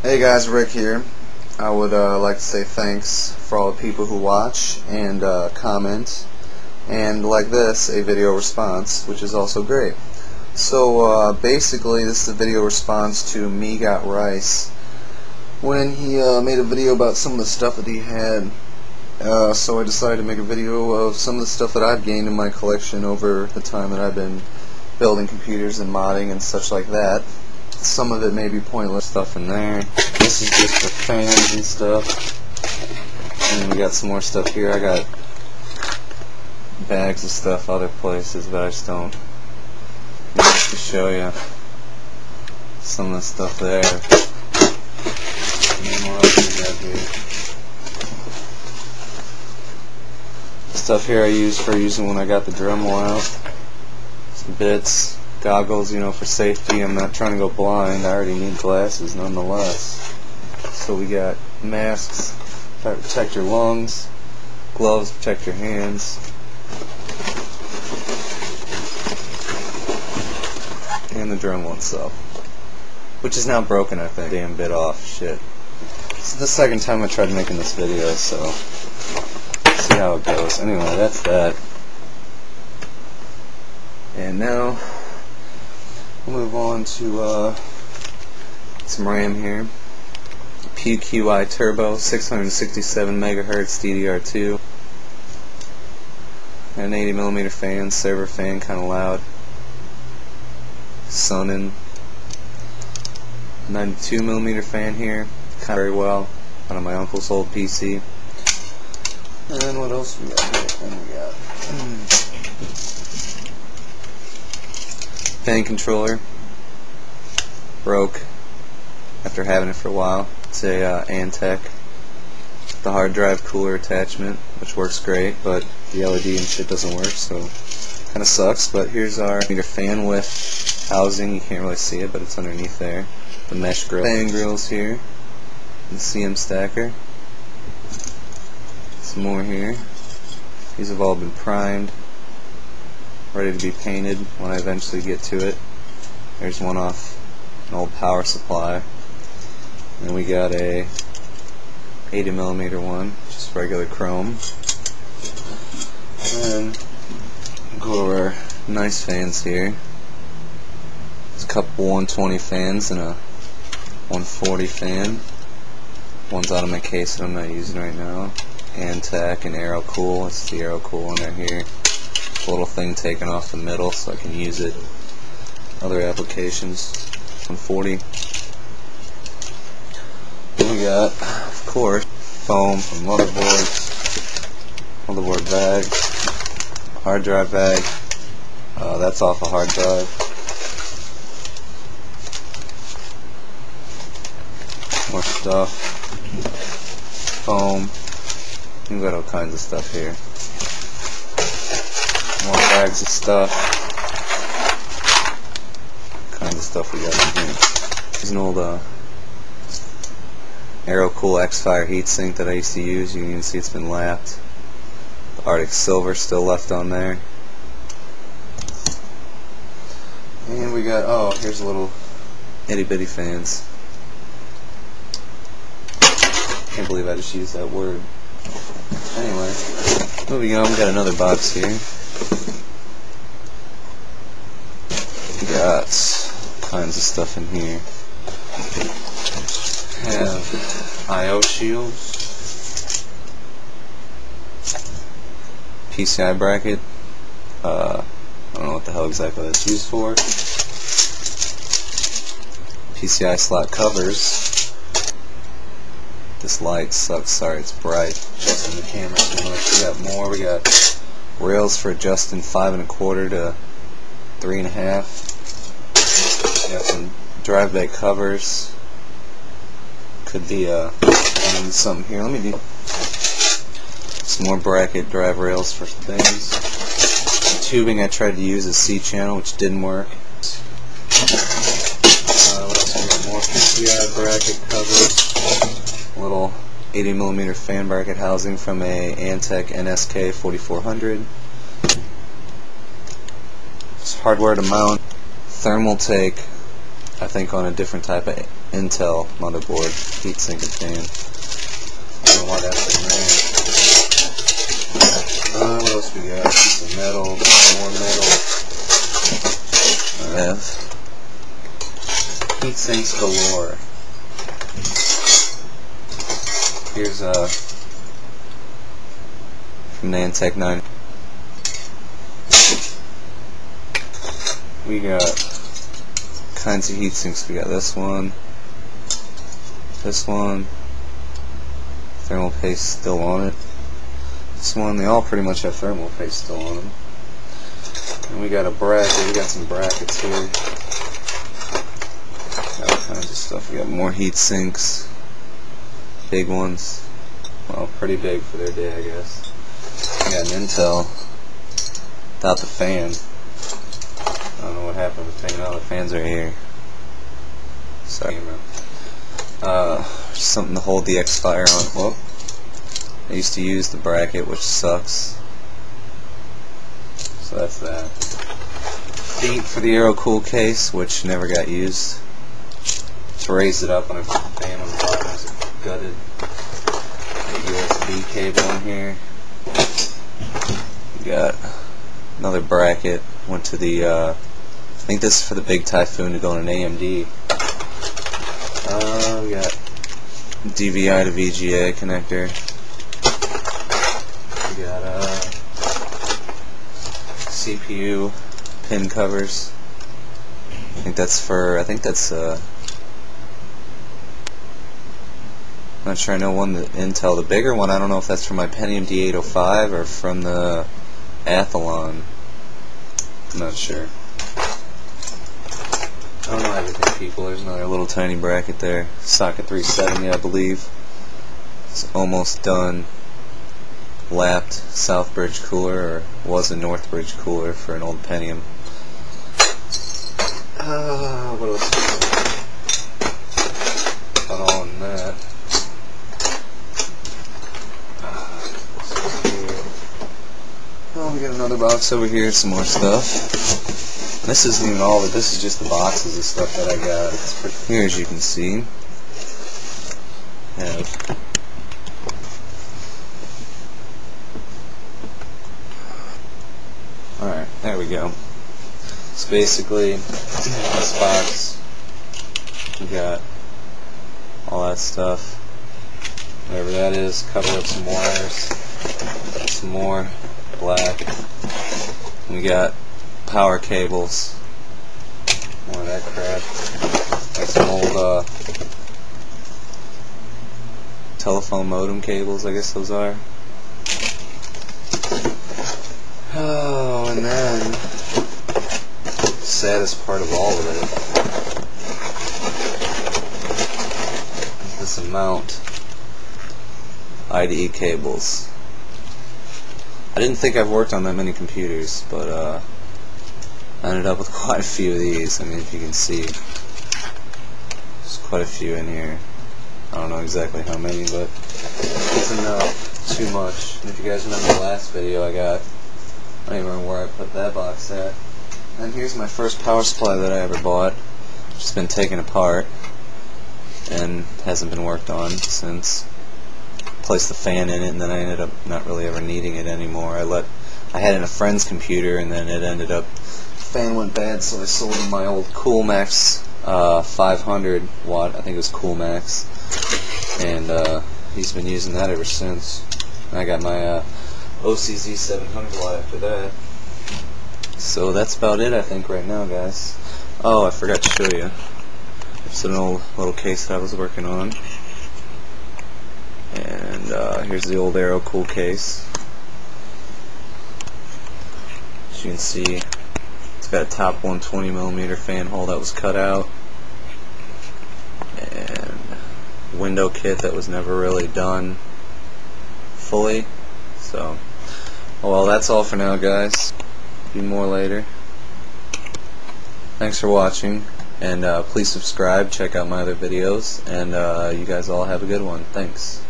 Hey guys, Rick here. I would like to say thanks for all the people who watch and comment, and like this, a video response, which is also great. So basically this is a video response to megotrice when he made a video about some of the stuff that he had. So I decided to make a video of some of the stuff that I've gained in my collection over the time that I've been building computers and modding and such like that. Some of it may be pointless stuff in there. This is just for fans and stuff. And we got some more stuff here. I got bags of stuff other places, but I just don't need to show you some of the stuff there. And what else we got here? Stuff here I use for using when I got the Dremel out. Some bits, goggles, you know, for safety. I'm not trying to go blind. I already need glasses nonetheless. So we got masks to protect your lungs, gloves to protect your hands, and the Dremel itself, which is now broken, I think. Damn bit off. Shit. This is the second time I tried making this video, so see how it goes. Anyway, that's that. And now we'll move on to some RAM here. PQI Turbo, 667 megahertz DDR2. And an 80mm fan, server fan, kind of loud. Sunnin. 92mm fan here, kind of very well, out of my uncle's old PC. And then what else we got here? And we got fan controller. Broke after having it for a while. It's a Antec. The hard drive cooler attachment, which works great, but the LED and shit doesn't work, so kind of sucks. But here's our fan with housing. You can't really see it, but it's underneath there. The mesh grill. Fan grills here. The CM stacker. Some more here. These have all been primed, ready to be painted when I eventually get to it. There's one off an old power supply. And we got a 80mm one, just regular chrome. And go over our nice fans here. There's a couple 120 fans and a 140 fan. One's out of my case that I'm not using right now. Antec and Aero Cool. It's the Aero Cool one right here. A little thing taken off the middle so I can use it. Other applications. 140. Then we got, of course, foam from motherboards, motherboard bag, hard drive bag. That's off a hard drive. More stuff. Foam. We've got all kinds of stuff here. More bags of stuff. Kinds of stuff we got in here. There's an old Aero Cool X-Fire heatsink that I used to use. You can even see it's been lapped. The Arctic Silver still left on there. And we got, oh, here's a little itty bitty fans. Can't believe I just used that word. Anyway, moving on, we got another box here. We got kinds of stuff in here. Have I/O shields, PCI bracket. I don't know what the hell exactly that's used for. PCI slot covers. This light sucks. Sorry, it's bright. Adjusting the camera too much. We got more. We got rails for adjusting 5 1/4 to 3 1/2. We got some drive bay covers. Could be something here. Let me do some more bracket drive rails for things. The tubing I tried to use is C-channel, which didn't work. What else we got? More PCI bracket covers. Little 80mm fan bracket housing from a Antec NSK 4400. It's hardware to mount. Thermal take I think on a different type of Intel motherboard, heatsink and fan. I don't know why that's in there. What else we got? Some metal, more metal. I have heatsinks galore. Here's from Nantec 9. We got kinds of heatsinks. We got this one, thermal paste still on it. This one, they all pretty much have thermal paste still on them. And we got a bracket. We got some brackets here. Got all kinds of stuff. We got more heatsinks, big ones. Well, pretty big for their day, I guess. We got an Intel without the fan. I don't know what happened with the fan. Oh, the fan's right here. Sorry, something to hold the X-Fire on. Whoop. I used to use the bracket, which sucks. So that's that. Feet for the Aerocool case, which never got used. To raise it up on a fan on the bottom was gutted. USB cable in here. We got another bracket. Went to the I think this is for the big Typhoon to go on an AMD. We got DVI to VGA connector. We got CPU pin covers. I think that's I'm not sure. I know one, the Intel, the bigger one. I don't know if that's from my Pentium D805 or from the Athlon. I'm not sure. I don't know everything, people. There's another little tiny bracket there. Socket 370, I believe. It's almost done. Lapped Southbridge cooler, or was a Northbridge cooler for an old Pentium. What else? Not all in that. Oh, we got another box over here, some more stuff. This isn't even all of it, this is just the boxes of stuff that I got. Here, as you can see, alright, there we go. So basically, this box, we got all that stuff, whatever that is, cover up some wires, some more black, and we got power cables, more of that crap, like some old telephone modem cables, I guess those are. Oh, and then the saddest part of all of it is this amount IDE cables. I didn't think I've worked on that many computers, but I ended up with quite a few of these. I mean, if you can see, there's quite a few in here. I don't know exactly how many, but it's enough. Too much. And if you guys remember the last video I got, I don't even remember where I put that box at. And here's my first power supply that I ever bought. It's been taken apart and hasn't been worked on since. Placed the fan in it, and then I ended up not really ever needing it anymore. I had it in a friend's computer, and then it ended up, the fan went bad, so I sold him my old Coolmax 500 watt, I think it was Coolmax, and he's been using that ever since. And I got my OCZ 700 watt after that. So that's about it, I think, right now, guys. Oh, I forgot to show you. It's an old little case that I was working on. And here's the old Aerocool case. As you can see, it's got a top 120mm fan hole that was cut out, and window kit that was never really done fully. So, well, that's all for now, guys. Be more later. Thanks for watching, and please subscribe, check out my other videos, and you guys all have a good one. Thanks.